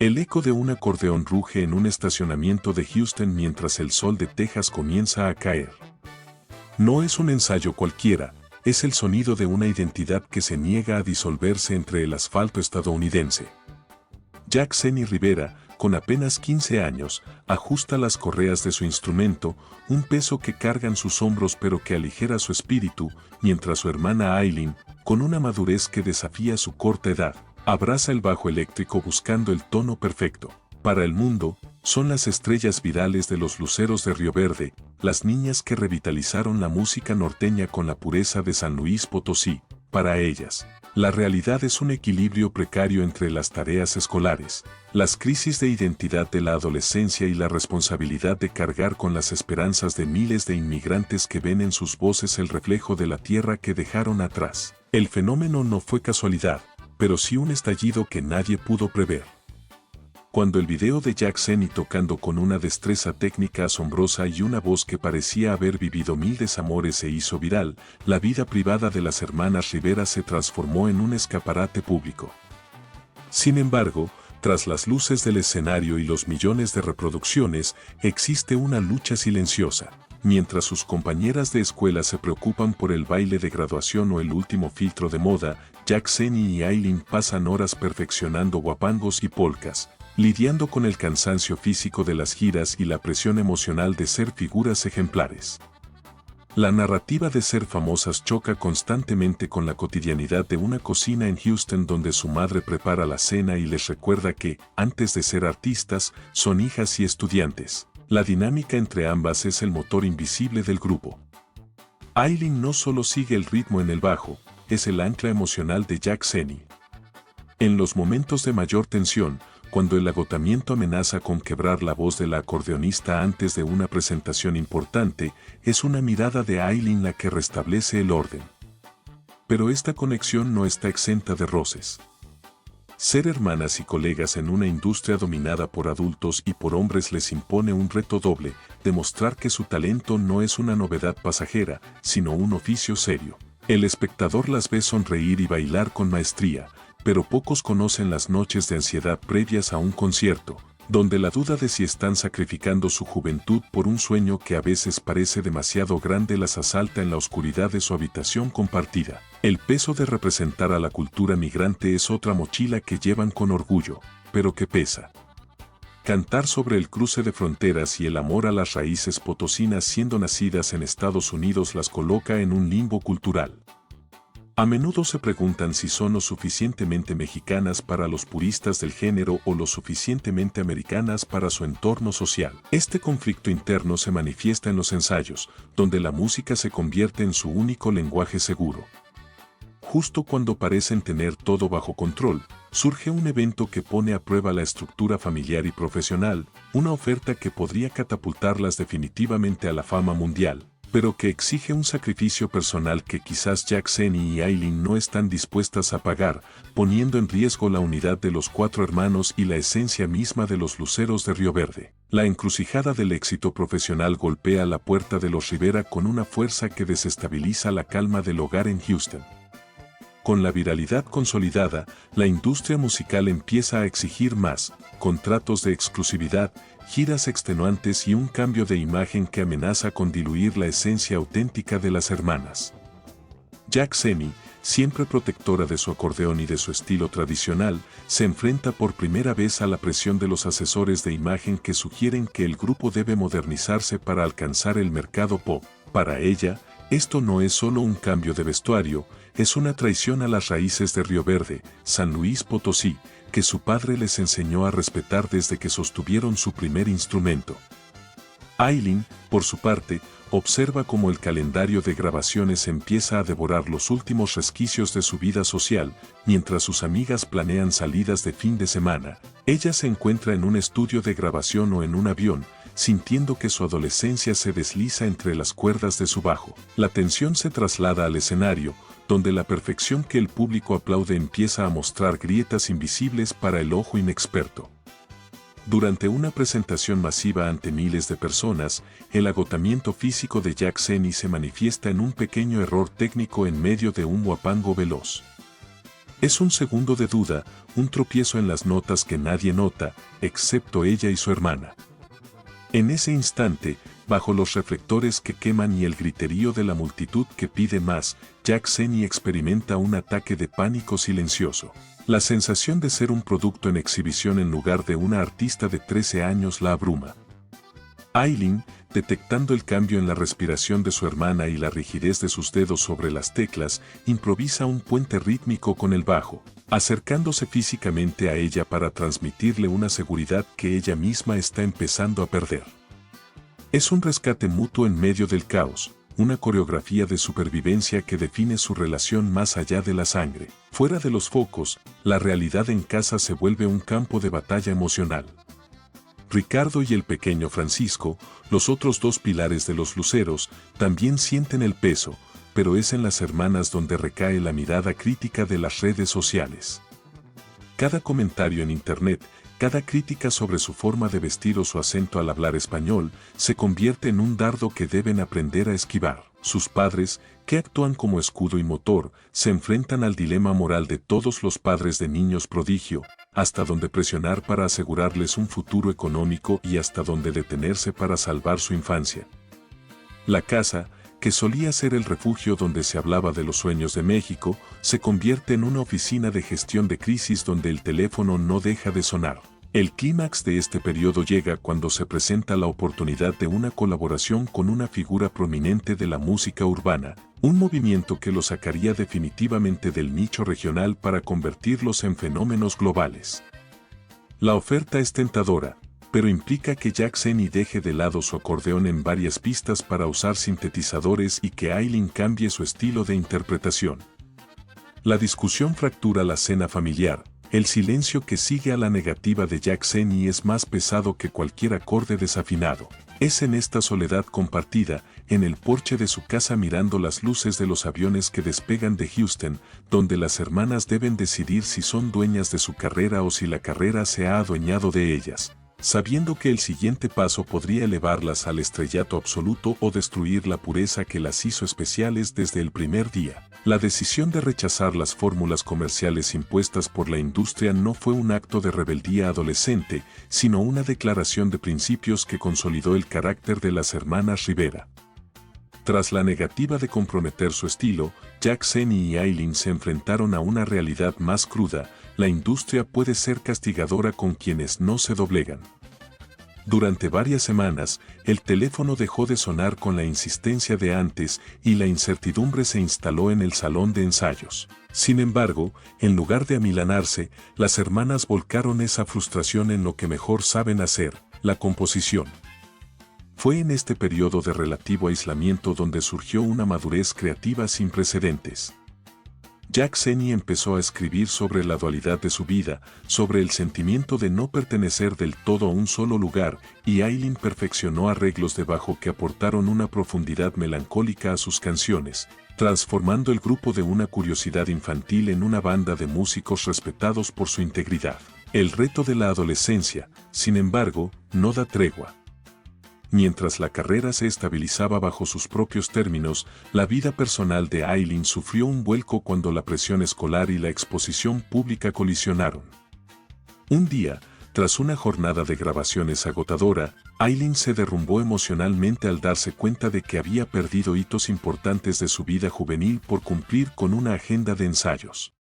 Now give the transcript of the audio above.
El eco de un acordeón ruge en un estacionamiento de Houston mientras el sol de Texas comienza a caer. No es un ensayo cualquiera, es el sonido de una identidad que se niega a disolverse entre el asfalto estadounidense. Jack Senny Rivera, con apenas 15 años, ajusta las correas de su instrumento, un peso que cargan sus hombros pero que aligera su espíritu, mientras su hermana Aileen, con una madurez que desafía su corta edad, abraza el bajo eléctrico buscando el tono perfecto. Para el mundo, son las estrellas virales de los luceros de Río Verde, las niñas que revitalizaron la música norteña con la pureza de San Luis Potosí. Para ellas, la realidad es un equilibrio precario entre las tareas escolares, las crisis de identidad de la adolescencia y la responsabilidad de cargar con las esperanzas de miles de inmigrantes que ven en sus voces el reflejo de la tierra que dejaron atrás. El fenómeno no fue casualidad, pero sí un estallido que nadie pudo prever. Cuando el video de Jack Senny tocando con una destreza técnica asombrosa y una voz que parecía haber vivido mil desamores se hizo viral, la vida privada de las hermanas Rivera se transformó en un escaparate público. Sin embargo, tras las luces del escenario y los millones de reproducciones, existe una lucha silenciosa. Mientras sus compañeras de escuela se preocupan por el baile de graduación o el último filtro de moda, Jack Senny y Aileen pasan horas perfeccionando guapangos y polcas, lidiando con el cansancio físico de las giras y la presión emocional de ser figuras ejemplares. La narrativa de ser famosas choca constantemente con la cotidianidad de una cocina en Houston donde su madre prepara la cena y les recuerda que, antes de ser artistas, son hijas y estudiantes. La dinámica entre ambas es el motor invisible del grupo. Aileen no solo sigue el ritmo en el bajo, es el ancla emocional de Jack Senny. En los momentos de mayor tensión, cuando el agotamiento amenaza con quebrar la voz de la acordeonista antes de una presentación importante, es una mirada de Aileen la que restablece el orden. Pero esta conexión no está exenta de roces. Ser hermanas y colegas en una industria dominada por adultos y por hombres les impone un reto doble, demostrar que su talento no es una novedad pasajera, sino un oficio serio. El espectador las ve sonreír y bailar con maestría, pero pocos conocen las noches de ansiedad previas a un concierto, donde la duda de si están sacrificando su juventud por un sueño que a veces parece demasiado grande las asalta en la oscuridad de su habitación compartida. El peso de representar a la cultura migrante es otra mochila que llevan con orgullo, pero que pesa. Cantar sobre el cruce de fronteras y el amor a las raíces potosinas siendo nacidas en Estados Unidos las coloca en un limbo cultural. A menudo se preguntan si son lo suficientemente mexicanas para los puristas del género o lo suficientemente americanas para su entorno social. Este conflicto interno se manifiesta en los ensayos, donde la música se convierte en su único lenguaje seguro. Justo cuando parecen tener todo bajo control, surge un evento que pone a prueba la estructura familiar y profesional, una oferta que podría catapultarlas definitivamente a la fama mundial, pero que exige un sacrificio personal que quizás Jack Senny y Aileen no están dispuestas a pagar, poniendo en riesgo la unidad de los cuatro hermanos y la esencia misma de los luceros de Río Verde. La encrucijada del éxito profesional golpea la puerta de los Rivera con una fuerza que desestabiliza la calma del hogar en Houston. Con la viralidad consolidada, la industria musical empieza a exigir más, contratos de exclusividad, giras extenuantes y un cambio de imagen que amenaza con diluir la esencia auténtica de las hermanas. Jack Senny, siempre protectora de su acordeón y de su estilo tradicional, se enfrenta por primera vez a la presión de los asesores de imagen que sugieren que el grupo debe modernizarse para alcanzar el mercado pop. Para ella, esto no es solo un cambio de vestuario, es una traición a las raíces de Río Verde, San Luis Potosí, que su padre les enseñó a respetar desde que sostuvieron su primer instrumento. Aileen, por su parte, observa cómo el calendario de grabaciones empieza a devorar los últimos resquicios de su vida social, mientras sus amigas planean salidas de fin de semana. Ella se encuentra en un estudio de grabación o en un avión, sintiendo que su adolescencia se desliza entre las cuerdas de su bajo. La tensión se traslada al escenario, donde la perfección que el público aplaude empieza a mostrar grietas invisibles para el ojo inexperto. Durante una presentación masiva ante miles de personas, el agotamiento físico de Jack Senny se manifiesta en un pequeño error técnico en medio de un guapango veloz. Es un segundo de duda, un tropiezo en las notas que nadie nota, excepto ella y su hermana. En ese instante, bajo los reflectores que queman y el griterío de la multitud que pide más, Jack Seni experimenta un ataque de pánico silencioso. La sensación de ser un producto en exhibición en lugar de una artista de 13 años la abruma. Aileen, detectando el cambio en la respiración de su hermana y la rigidez de sus dedos sobre las teclas, improvisa un puente rítmico con el bajo, acercándose físicamente a ella para transmitirle una seguridad que ella misma está empezando a perder. Es un rescate mutuo en medio del caos, una coreografía de supervivencia que define su relación más allá de la sangre. Fuera de los focos, la realidad en casa se vuelve un campo de batalla emocional. Ricardo y el pequeño Francisco, los otros dos pilares de los luceros, también sienten el peso, pero es en las hermanas donde recae la mirada crítica de las redes sociales. Cada comentario en internet, cada crítica sobre su forma de vestir o su acento al hablar español, se convierte en un dardo que deben aprender a esquivar. Sus padres, que actúan como escudo y motor, se enfrentan al dilema moral de todos los padres de niños prodigio, hasta dónde presionar para asegurarles un futuro económico y hasta dónde detenerse para salvar su infancia. La casa, que solía ser el refugio donde se hablaba de los sueños de México, se convierte en una oficina de gestión de crisis donde el teléfono no deja de sonar. El clímax de este periodo llega cuando se presenta la oportunidad de una colaboración con una figura prominente de la música urbana, un movimiento que los sacaría definitivamente del nicho regional para convertirlos en fenómenos globales. La oferta es tentadora, pero implica que Jack Seni deje de lado su acordeón en varias pistas para usar sintetizadores y que Aileen cambie su estilo de interpretación. La discusión fractura la cena familiar. El silencio que sigue a la negativa de Jack Seni es más pesado que cualquier acorde desafinado. Es en esta soledad compartida, en el porche de su casa mirando las luces de los aviones que despegan de Houston, donde las hermanas deben decidir si son dueñas de su carrera o si la carrera se ha adueñado de ellas, sabiendo que el siguiente paso podría elevarlas al estrellato absoluto o destruir la pureza que las hizo especiales desde el primer día. La decisión de rechazar las fórmulas comerciales impuestas por la industria no fue un acto de rebeldía adolescente, sino una declaración de principios que consolidó el carácter de las hermanas Rivera. Tras la negativa de comprometer su estilo, Jack Seni y Aileen se enfrentaron a una realidad más cruda: la industria puede ser castigadora con quienes no se doblegan. Durante varias semanas, el teléfono dejó de sonar con la insistencia de antes y la incertidumbre se instaló en el salón de ensayos. Sin embargo, en lugar de amilanarse, las hermanas volcaron esa frustración en lo que mejor saben hacer: la composición. Fue en este periodo de relativo aislamiento donde surgió una madurez creativa sin precedentes. Jack Seni empezó a escribir sobre la dualidad de su vida, sobre el sentimiento de no pertenecer del todo a un solo lugar, y Aileen perfeccionó arreglos de bajo que aportaron una profundidad melancólica a sus canciones, transformando el grupo de una curiosidad infantil en una banda de músicos respetados por su integridad. El reto de la adolescencia, sin embargo, no da tregua. Mientras la carrera se estabilizaba bajo sus propios términos, la vida personal de Aileen sufrió un vuelco cuando la presión escolar y la exposición pública colisionaron. Un día, tras una jornada de grabaciones agotadora, Aileen se derrumbó emocionalmente al darse cuenta de que había perdido hitos importantes de su vida juvenil por cumplir con una agenda de ensayos.